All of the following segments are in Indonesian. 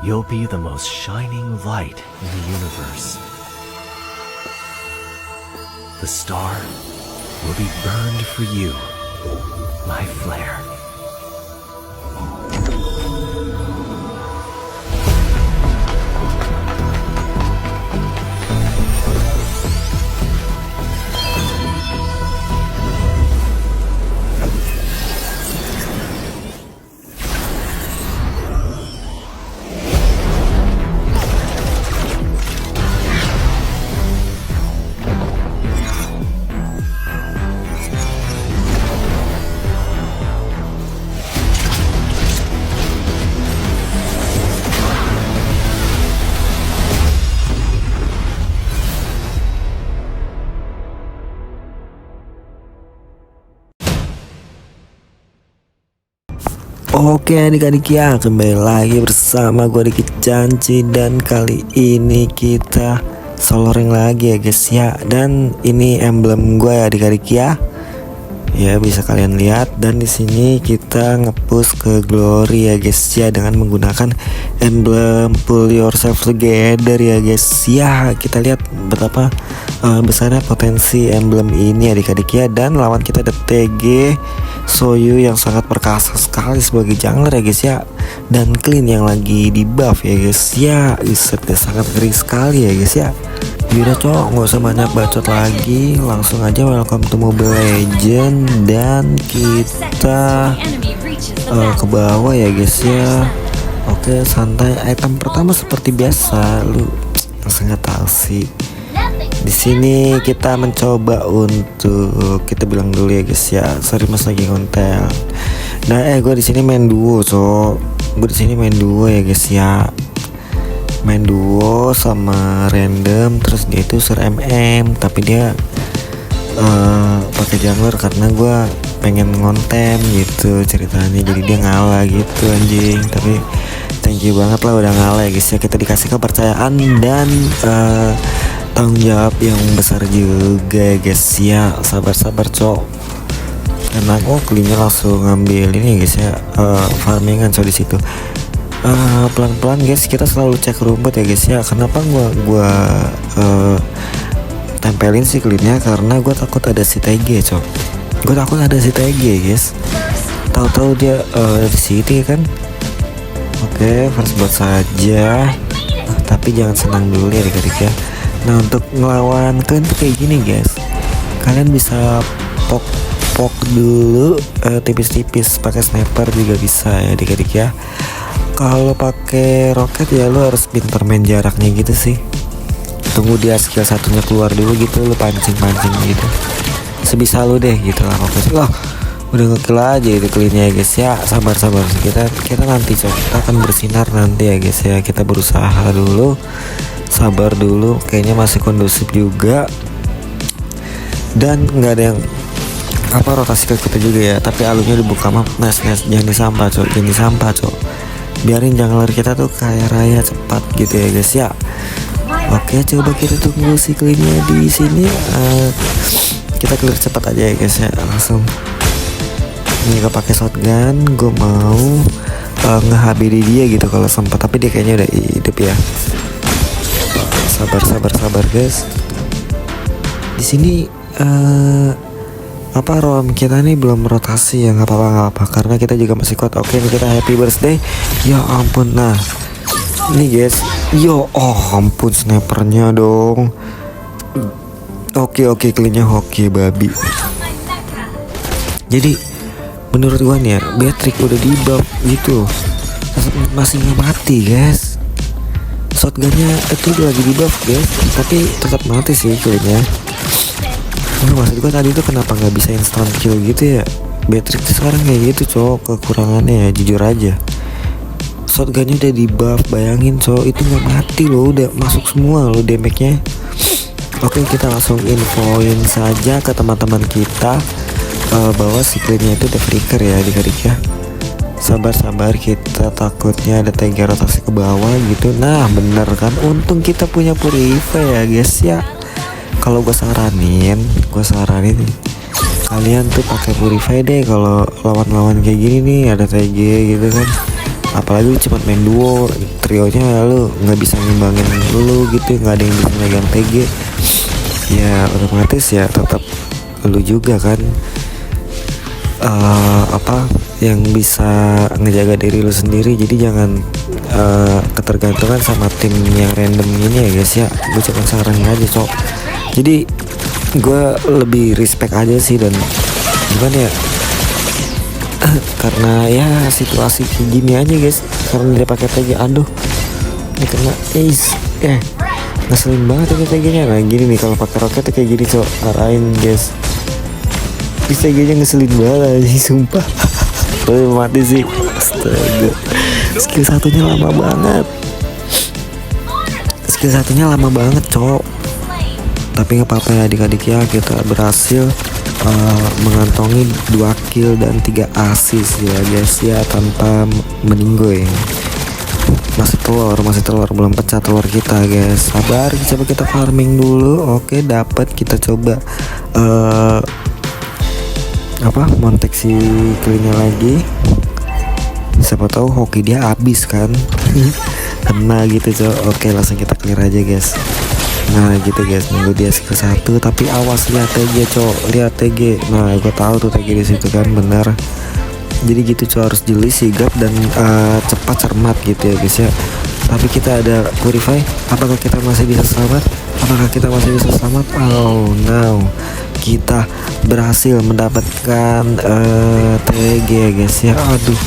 You'll be the most shining light in the universe. The star will be burned for you, my flare. Oke adik-adik ya, kembali lagi bersama gue Dikit Janji. Dan kali ini kita solo rank lagi ya guys ya. Dan ini emblem gue ya adik-adik ya. Ya bisa kalian lihat. Dan di sini kita ngepush ke glory ya guys ya, dengan menggunakan emblem pull yourself together ya guys ya. Kita lihat betapa besarnya potensi emblem ini adik-adik ya. Dan lawan kita ada TG Soyu yang sangat perkasa sekali sebagai jungler ya guys ya. Dan Clean yang lagi di buff ya guys ya. Isetnya sangat ngeri sekali ya guys ya. Yaudah cowok, nggak usah banyak bacot lagi, langsung aja welcome to Mobile Legend. Dan kita ke bawah ya guys ya. Oke santai. Item pertama seperti biasa, lu langsung nggak tahu sih. Di sini kita mencoba untuk kita bilang dulu ya guys ya. Sorry mas lagi konten. Nah gue di sini main duo cowok. Gue di sini main duo ya guys ya. Main duo sama random, terus dia itu sur MM, tapi dia pakai jungler karena gue pengen ngonten gitu ceritanya. Jadi dia ngalah gitu anjing. Tapi thank you banget lah udah ngalah ya guys ya. Kita dikasih kepercayaan dan tanggung jawab yang besar juga ya guys ya. Sabar-sabar cok. Karena Clean-nya langsung ngambil ini ya guys ya, farmingan cok di situ. Pelan-pelan guys, kita selalu cek rumput ya guys ya. Kenapa gua tempelin si Clean-nya? Karena gue takut ada si TG cok. Gue takut ada si TG guys. Tahu-tahu dia di sini kan. Oke, first blood saja. Tapi jangan senang dulu ya adik-adik ya. Nah untuk ngelawan Clean tuh kayak gini guys. Kalian bisa pok dulu tipis-tipis, pakai sniper juga bisa ya adik-adik ya. Kalau pakai roket ya lu harus pinter main jaraknya gitu sih. Tunggu dia skill satunya keluar dulu gitu, lu pancing gitu. Sebisa lu deh gitu lah pokoknya. Wah, udah ngekill aja itu Clean-nya ya guys ya. Sabar kita nanti coba, kita akan bersinar nanti ya guys ya. Kita berusaha dulu, sabar dulu, kayaknya masih kondusif juga. Dan nggak ada yang rotasi ke kita juga ya. Tapi alurnya dibuka map, nice jangan disampah cok. Biarin jungler kita tuh kaya raya cepat gitu ya guys ya. Oke coba kita tunggu si Clean-nya di sini. Kita clear cepat aja ya guys ya. Langsung ini gak pakai shotgun. Gue mau nge-HBD dia gitu kalau sempat. Tapi dia kayaknya udah hidup ya. Sabar guys. Di sini rom kita nih belum rotasi ya, nggak apa-apa karena kita juga masih kuat. Oke kita happy birthday ya ampun. Nah ini guys, ampun snipernya dong. Oke Clean-nya hoki babi. Jadi menurut gua nih ya, Beatrix udah di buff gitu masih nggak mati guys. Shotgunnya itu lagi di buff guys, tapi tetap mati sih Clean-nya. Nah, maksud gue tadi tuh kenapa nggak bisa instant kill gitu ya. Beatrix sekarang kayak gitu cowok, kekurangannya ya jujur aja. Shotgunnya udah di buff, bayangin cowok itu nggak mati loh, udah masuk semua loh damage-nya. Oke kita langsung infoin saja ke teman-teman kita bahwa si Clean-nya itu udah freaker ya adik-adik ya. Sabar kita takutnya ada TG rotasi ke bawah gitu. Nah bener kan, untung kita punya Purify ya guys ya. Kalau gue saranin kalian tuh pakai Purify deh kalau lawan-lawan kayak gini nih, ada TG gitu kan. apalagi lu cuma main duo, trionya lu nggak bisa ngimbangin lu gitu, nggak ada yang bisa megang TG, ya otomatis ya tetap lu juga kan yang bisa ngejaga diri lu sendiri. Jadi jangan ketergantungan sama tim yang random ini ya guys ya. Gue cuma saranin aja cok. Jadi gue lebih respect aja sih, dan gimana ya, karena ya situasi kayak gini aja guys, karena dia pakai TG, aduh ini kena ace, ngeselin banget ini TG nya. Nah gini nih kalau pakai roket kayak gini cok, arahin guys, di TG nya ngeselin banget aja sumpah. Boleh mati sih, astaga, skill satunya lama banget, cok. Tapi nggak apa-apa ya adik-adik ya, kita berhasil mengantongi 2 kill dan 3 assist ya guys ya, tanpa meninggoy. Masih telur belum pecah telur kita guys. Sabar, coba kita farming dulu. Oke, dapat, kita coba montek si killnya lagi. Siapa tahu hoki dia habis kan. Kena gitu cok. Oke, langsung kita clear aja guys. Nah gitu guys, nunggu dia skill 1, tapi awas lihat TG cok, lihat TG. Nah gue tahu tuh TG di situ kan, bener. Jadi gitu cok, harus jeli, sigap, dan cepat, cermat gitu ya guys ya. Tapi kita ada purify, apakah kita masih bisa selamat? Oh no, kita berhasil mendapatkan TG ya guys ya. Aduh,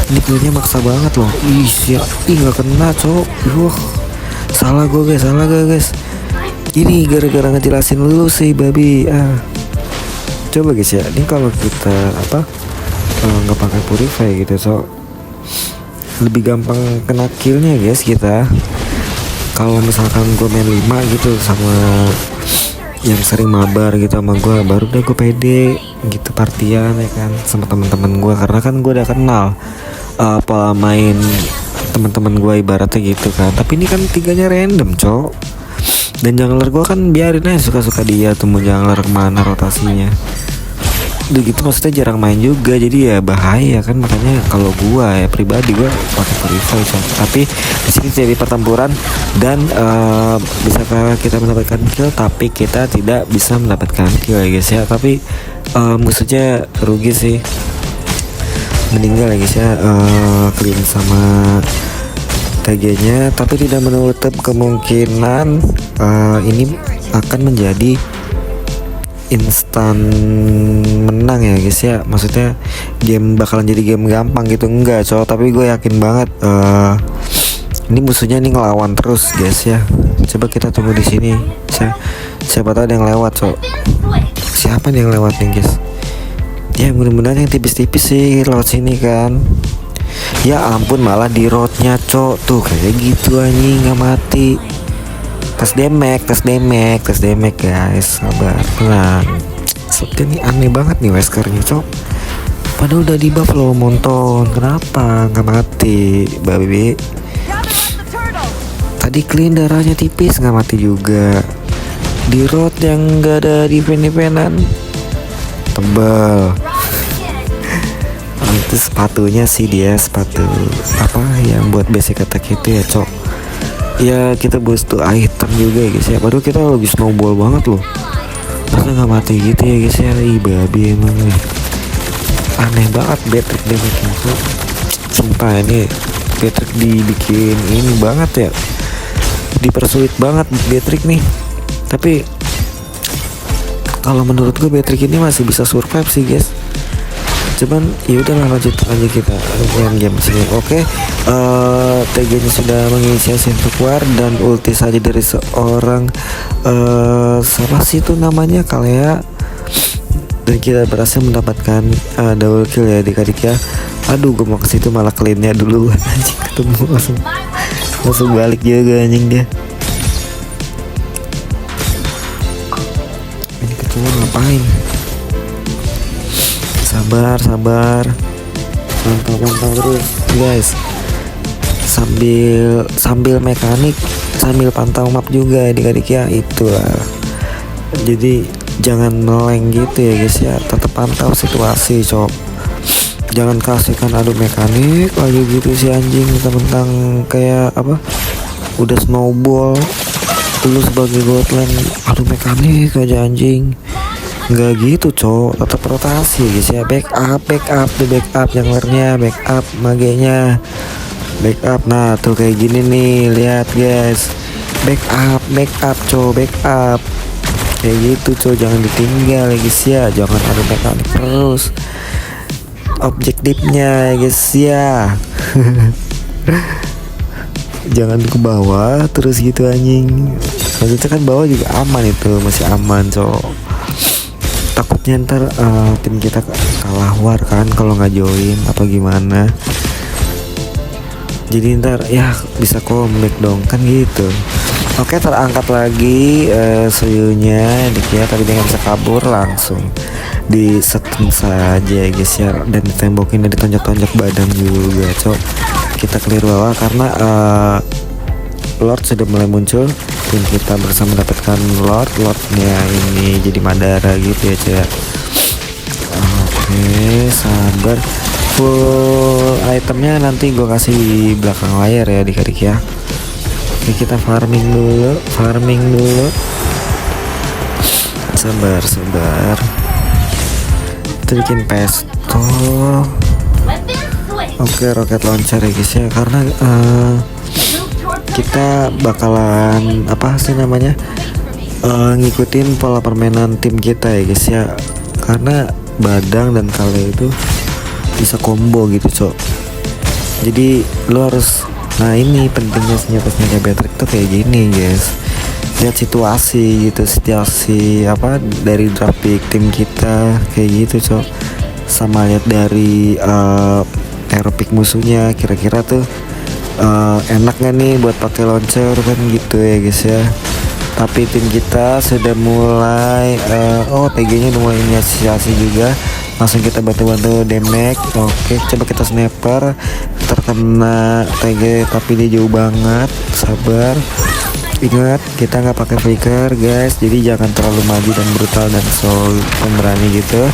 ini killnya maksa banget loh. Nggak kena cok. Salah gue guys. Ini gara-gara ngejelasin lu sih babi. Coba guys ya, ini kalau kita nggak pakai purify gitu so lebih gampang kena killnya guys kita. Kalau misalkan gue main 5 gitu sama yang sering mabar gitu sama gue, baru deh gue pede gitu partian ya kan sama teman-teman gue, karena kan gue udah kenal pola main teman-teman gue ibaratnya gitu kan. Tapi ini kan 3-nya random cok, dan jungler gue kan biarin aja suka-suka dia tuh mau jungler kemana rotasinya. Udah gitu maksudnya jarang main juga, jadi ya bahaya kan. Makanya kalau gue ya pribadi gue pakai purify cok. Tapi di sini jadi pertempuran dan bisakah kita mendapatkan kill? Tapi kita tidak bisa mendapatkan kill ya guys ya. Tapi maksudnya rugi sih, meninggal ya guys ya, clean sama TG-nya. Tapi tidak menutup kemungkinan ini akan menjadi instan menang ya guys ya. Maksudnya game bakalan jadi game gampang gitu, enggak cowok. Tapi gue yakin banget ini musuhnya nih ngelawan terus guys ya. Coba kita tunggu di sini. Siapa tahu ada yang lewat cowok. Siapa nih yang lewat nih guys? Ya mudah-mudahan yang tipis-tipis sih lewat sini kan. Ya ampun, malah di roadnya cok. Tuh kayak gitu anjing, nggak mati. Tes damage guys. Sabar, tenang. Seperti ini aneh banget nih Weskernya cok. Padahal udah di buff loh Monton. Kenapa nggak mati baby? Tadi clean darahnya tipis, nggak mati juga. Di road yang nggak ada defense-defensean tebal. Itu sepatunya sih, dia sepatu yang buat basic attack itu ya cok. Ya kita boost tuh item juga ya guys ya. Padahal kita lagi snowball banget loh, masa nggak mati gitu ya guys ya. Babi emang nih, aneh banget Beatrix dia bikin cok. Sumpah ini Beatrix dibikin ini banget ya, dipersulit banget Beatrix nih. Tapi kalau menurut gue Beatrix ini masih bisa survive sih guys. Cuman ya udahlah, lanjut aja kita main game sini. Oke, TG-nya sudah menginisiasi untuk war dan ulti saja dari seorang siapa sih itu namanya, Kalea. Dan kita berhasil mendapatkan double kill ya adik-adik ya. Aduh, gue mau ke situ malah clean-nya dulu anjing, ketemu langsung balik juga anjing dia. Ini ketua ngapain? Sabar, mantap terus guys. Sambil mekanik, sambil pantau map juga adik-adik ya. Itulah, jadi jangan meleng gitu ya guys ya, tetap pantau situasi cok. Jangan kasihkan adu mekanik lagi gitu si anjing, mentang-mentang kayak apa, udah snowball. Lu sebagai godland adu mekanik aja anjing. Nggak gitu cowok, tetap rotasi guys ya. Backup tuh, backup junglernya, backup magenya, backup. Nah tuh kayak gini nih, lihat guys, backup cowok, backup kayak gitu cowok, jangan ditinggal ya guys ya. Jangan ada mekanik terus objektifnya ya guys ya. Jangan ke bawah terus gitu anjing. Maksudnya kan bawah juga aman, itu masih aman cowok. Takutnya ntar tim kita kalah war kan kalau nggak join apa gimana. Jadi ntar ya bisa comeback dong kan gitu. Oke, terangkat lagi Soyunya dikira tadi dengan bisa kabur, langsung di setting saja guys ya, dan ditembokin dan ditonjok-tonjok badan juga cok. Kita clear bawah karena Lord sudah mulai muncul. Tim kita bersama mendapatkan Lordnya ini jadi Madara gitu ya cok. Oke, sabar. Full itemnya nanti gue kasih di belakang layar ya adik-adik ya. Oke, kita farming dulu. Sabar. Kita bikin pesto. Oke, rocket launcher ya guys ya, karena kita bakalan apa sih namanya, ngikutin pola permainan tim kita ya guys ya, karena Badang dan Kale itu bisa combo gitu cok. Jadi lo harus, nah ini pentingnya senjata Patrick tuh kayak gini guys. Lihat situasi gitu, situasi apa dari draft pick tim kita kayak gitu cok, sama lihat dari hero pick musuhnya kira-kira tuh enak gak nih buat pakai launcher kan gitu ya guys ya. Tapi tim kita sudah mulai TG-nya udah mulai inisiasi juga, langsung kita bantu damage. Oke, coba kita sniper, terkena TG tapi dia jauh banget. Sabar, ingat kita nggak pakai flicker guys, jadi jangan terlalu maju dan brutal dan soal pemberani gitu.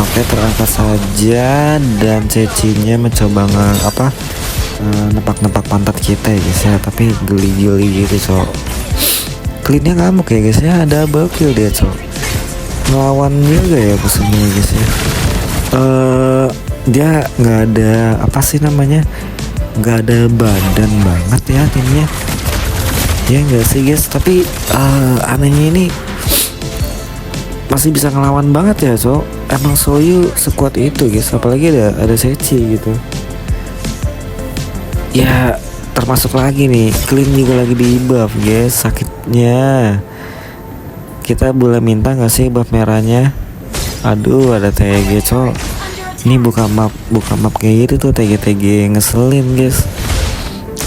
Oke, terangkat saja dan cecinya mencoba nepak-nepak pantat kita ya guys ya, tapi geli-geli gitu cok. Cleannya ngamuk ya guys ya, ada double kill dia cok, ngelawan juga ya musuhnya ya guys ya. Dia nggak ada apa sih namanya, nggak ada badan banget ya timnya ya nggak sih guys. Tapi anehnya ini masih bisa ngelawan banget ya cok. Emang Soyu sekuat itu guys, apalagi ada Sechi gitu ya. Termasuk lagi nih Clean juga lagi di buff guys, sakitnya. Kita boleh minta nggak sih buff merahnya? Aduh, ada TG cok. Ini buka map kayak gitu tuh, TG ngeselin guys.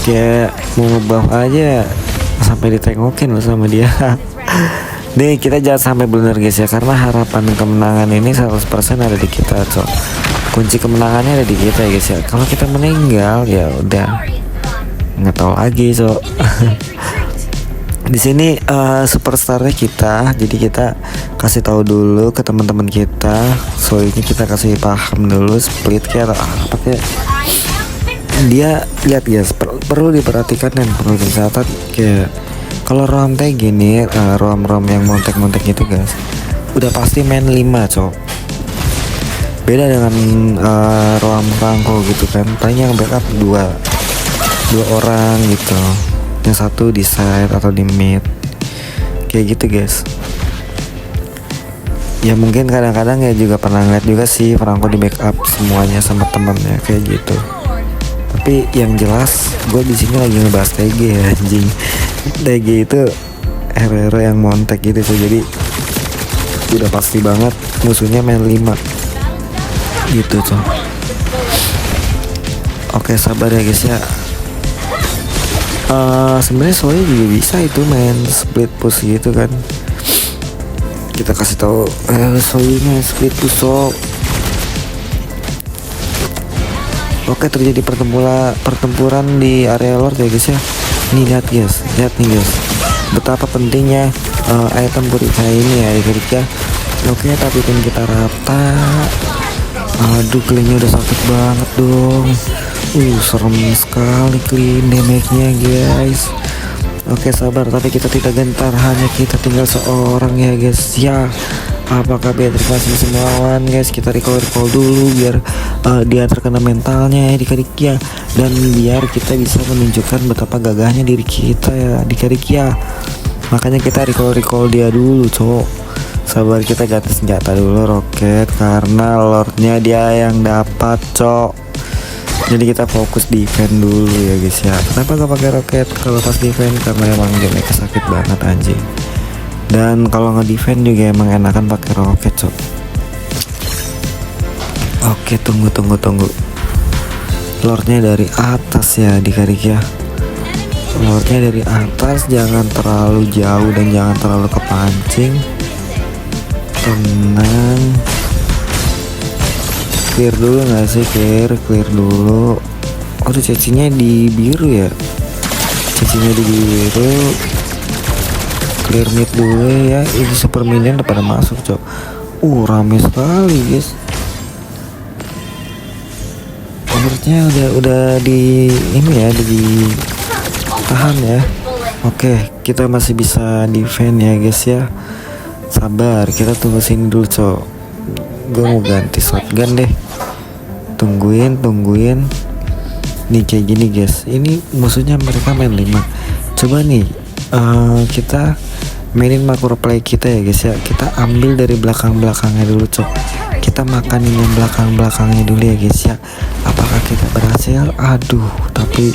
Kayak mau ngebuff aja sampai ditengokin loh sama dia. Nih kita jangan sampai blunder guys ya, karena harapan kemenangan ini 100% ada di kita cok. Kunci kemenangannya ada di kita ya guys ya. Kalau kita meninggal ya udah nggak tahu lagi cok. Di sini superstarnya kita, jadi kita kasih tahu dulu ke teman-teman kita. So ini kita kasih paham dulu split kayak apa kayak dia. Lihat guys, perlu diperhatikan dan perlu dicatat kayak kalau rom tag gini, rom yang montek itu guys, udah pasti main 5 cok. Beda dengan rom rangko gitu kan, paling yang backup dua orang gitu, yang satu di side atau di mid kayak gitu guys. Ya mungkin kadang-kadang ya juga pernah ngeliat juga sih Franco di backup semuanya sama temennya kayak gitu. Tapi yang jelas gue di sini lagi ngebahas TG ya anjing. TG itu hero yang montek gitu sih, jadi udah pasti banget musuhnya main 5 gitu tuh. Oke, sabar ya guys ya. Sebenarnya Soalnya juga bisa itu main split push gitu kan. Kita kasih tahu Soalnya split push so. Oke, terjadi pertempuran di area Lord ya guys ya. Nih lihat nih guys, betapa pentingnya item purify ini ya guys ya. Oke, tapi tim kita rata. Aduh, cleannya udah sakit banget dong. Serem sekali clean damage-nya guys. Oke sabar, tapi kita tidak gentar, hanya kita tinggal seorang ya guys ya. Apakah Beatrix masih bisa melawan guys? Kita recall dulu biar dia terkena mentalnya ya adik-adik ya, dan biar kita bisa menunjukkan betapa gagahnya diri kita ya adik-adik ya. Makanya kita recall dia dulu cowok. Sabar, kita ganti senjata dulu roket karena lordnya dia yang dapat cok. Jadi kita fokus defend dulu ya guys ya. Kenapa gak pakai roket kalau pas defend? Karena emang damage sakit banget anjing. Dan kalau nge-defend juga emang enakan pakai roket cok. Oke, tunggu. Lordnya dari atas ya adik-adik ya. Lordnya dari atas, jangan terlalu jauh dan jangan terlalu kepancing. Tenang, clear dulu nggak sih? Clear dulu. Aduh, cecinya di biru ya, cecinya di biru. Clear mid dulu ya. Ini super minion udah pada masuk cok. Rame sekali guys. Menurutnya udah di ini ya, di tahan ya. Oke, kita masih bisa defend ya guys ya. Sabar, kita tunggu sini dulu cok. Gue mau ganti shotgun deh. Tungguin. Nih kayak gini guys. Ini musuhnya mereka main 5. Coba nih kita mainin macro play kita ya guys ya. Kita ambil dari belakangnya dulu cok. Kita makanin yang belakangnya dulu ya guys ya. Apakah kita berhasil? Aduh, tapi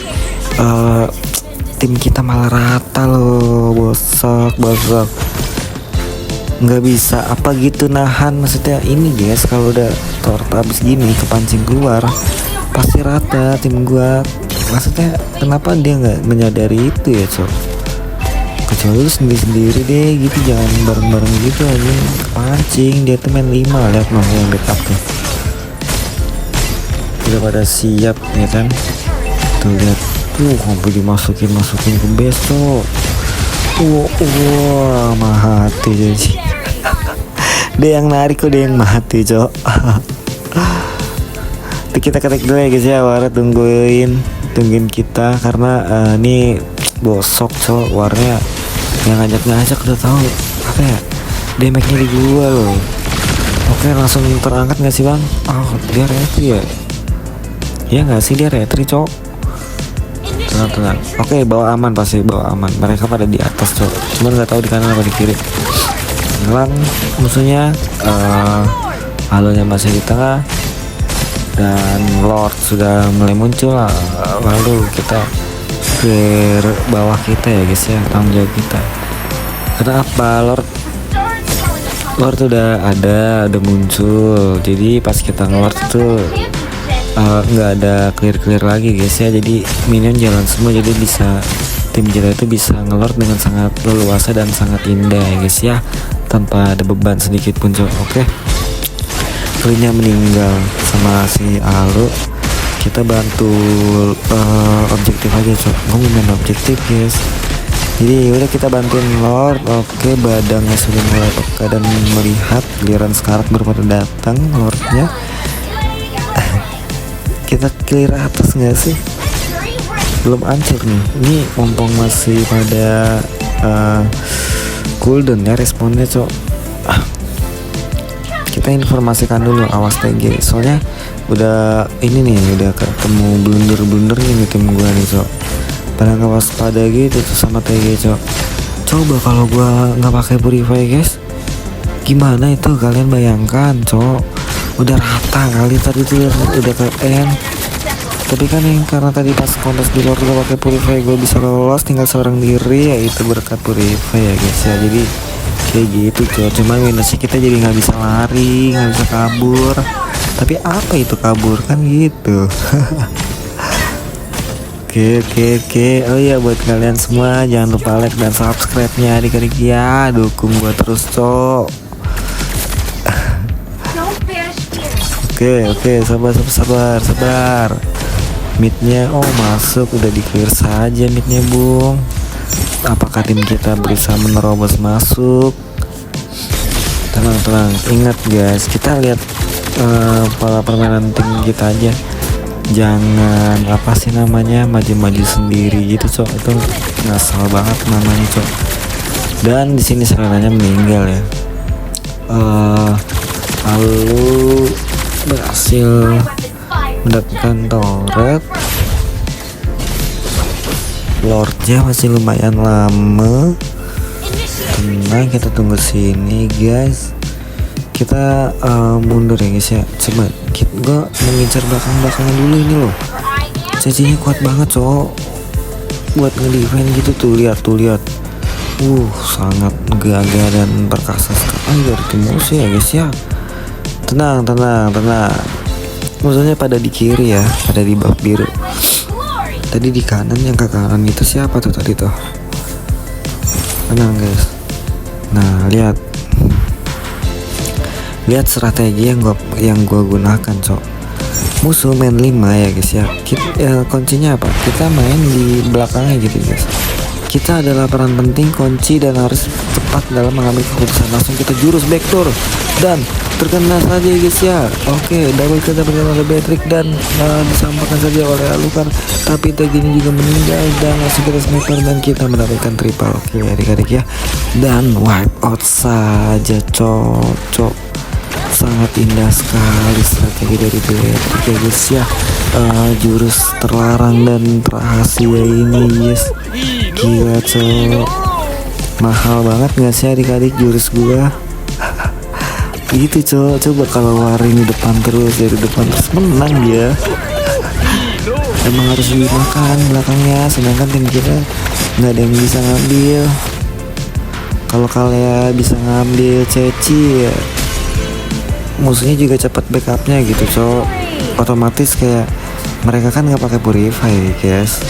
tim kita malah rata loh. Bosok. Nggak bisa apa gitu nahan, maksudnya ini guys, kalau udah tort abis gini kepancing keluar pasti rata tim gua. Maksudnya kenapa dia nggak menyadari itu ya cok? Kecuali lu sendiri deh gitu, jangan bareng-bareng gitu aja kepancing. Dia tuh main 5, lihat mah yang backup tuh udah pada siap ya kan. Tuh lihat tuh, sampai dimasukin ke base cok. Mati jadi. Dia yang narik kok, dia yang mati cok. Kita ketik dulu ya guys ya. Warna tungguin kita karena ini bosok cok. Warnanya yang ngajak udah tahu apa ya, damage-nya di gua loh. Oke, langsung terangkat nggak sih bang? Dia retri ya? Iya nggak sih, dia retri cok. Tenang. Oke, bawa aman, pasti bawa aman. Mereka pada di atas cok, cuman nggak tahu di kanan apa di kiri. Hilang musuhnya. Halonya masih di tengah dan Lord sudah mulai muncul. Lalu kita ke bawah kita ya guys ya, tanggung jawab kita. Kenapa Lord udah muncul, jadi pas kita nge-Lord itu nggak ada clear lagi guys ya. Jadi minion jalan semua, jadi bisa tim kita itu bisa nge-Lord dengan sangat leluasa dan sangat indah ya guys ya, tanpa ada beban sedikit pun cok. Oke, cleannya meninggal sama si Alu. Kita bantu objektif aja cok. Gue main objektif guys, jadi udah kita bantuin Lord. Oke, badangnya sudah mulai peka dan melihat giliran sekarang baru pada datang Lordnya. Kita clear atas nggak sih? Belum hancur nih. Ini mumpung masih pada cooldown ya responnya cok. Kita informasikan dulu, awas TG, soalnya udah ini nih, udah ketemu blunder ini tim gua nih cok. Pada nggak waspada gitu tuh sama TG cok. Coba kalau gua nggak pakai purify guys, gimana itu kalian bayangkan cok? Udah rata kali tadi tuh, udah ke end. Tapi kan yang karena tadi pas kontes di luar udah pakai purify, gue bisa lolos tinggal seorang diri, ya itu berkat purify ya guys ya. Jadi kayak gitu cok. Cuman minusnya kita jadi nggak bisa lari, nggak bisa kabur. Tapi apa itu kabur kan gitu. Oke. Oh iya, buat kalian semua jangan lupa like dan subscribe-nya adik-adik ya. Dukung gua terus cok. Oke, sabar. Midnya masuk, udah di clear saja midnya bung. Apakah tim kita bisa menerobos masuk? Tenang, ingat guys, kita lihat pola permainan tim kita aja, jangan apa sih namanya maju-maju sendiri gitu cok, itu ngasal banget namanya cok. Dan di sini serangannya meninggal ya. Lalu berhasil mendapatkan turret. Lordnya masih lumayan lama. Tenang, kita tunggu sini guys. Kita mundur ya guys ya. Coba gue mengincar belakang-belakangan dulu ini loh. CC-nya kuat banget cowok, buat nge-defend gitu tuh, lihat. Sangat gagah dan perkasa sekali dari tim musuh ya guys ya. Tenang. Musuhnya pada di kiri ya, pada di buff biru. Tadi di kanan, yang ke kanan itu siapa tuh tadi tuh? Tenang guys. Nah, lihat strategi yang gua gunakan cok. Musuh main 5 ya guys ya. Kuncinya apa? Kita main di belakangnya gitu guys. Kita adalah peran penting, kunci, dan harus cepat dalam mengambil keputusan. Langsung kita jurus backdoor dan terkena saja guys ya. Oke, double kill dapatkan oleh Patrick dan disampaikan saja oleh Alucard, tapi tag ini juga meninggal dan langsung kita sniper dan kita mendapatkan triple kill adik-adik ya. Dan wipe out saja cocok. Sangat indah sekali strategi dari Patrick ya guys ya. Jurus terlarang dan rahasia ini guys, gila cok, mahal banget gak sih adik-adik jurus gua? Gitu cok, coba kalau Waring di depan terus, dari depan terus menang dia. Emang harus dimakan belakangnya, sedangkan tim kita nggak ada yang bisa ngambil. Kalau kalian bisa ngambil Ceci ya, musuhnya juga cepat backupnya gitu cok, otomatis kayak mereka kan nggak pakai purify guys.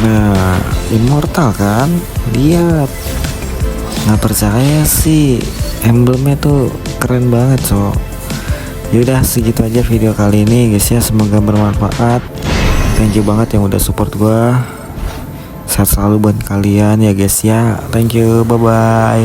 Nah, immortal kan, lihat. Nggak percaya sih, emblemnya tuh keren banget cok. Yaudah segitu aja video kali ini guys ya, semoga bermanfaat. Thank you banget yang udah support gua. Sehat selalu buat kalian ya guys ya. Thank you, bye bye.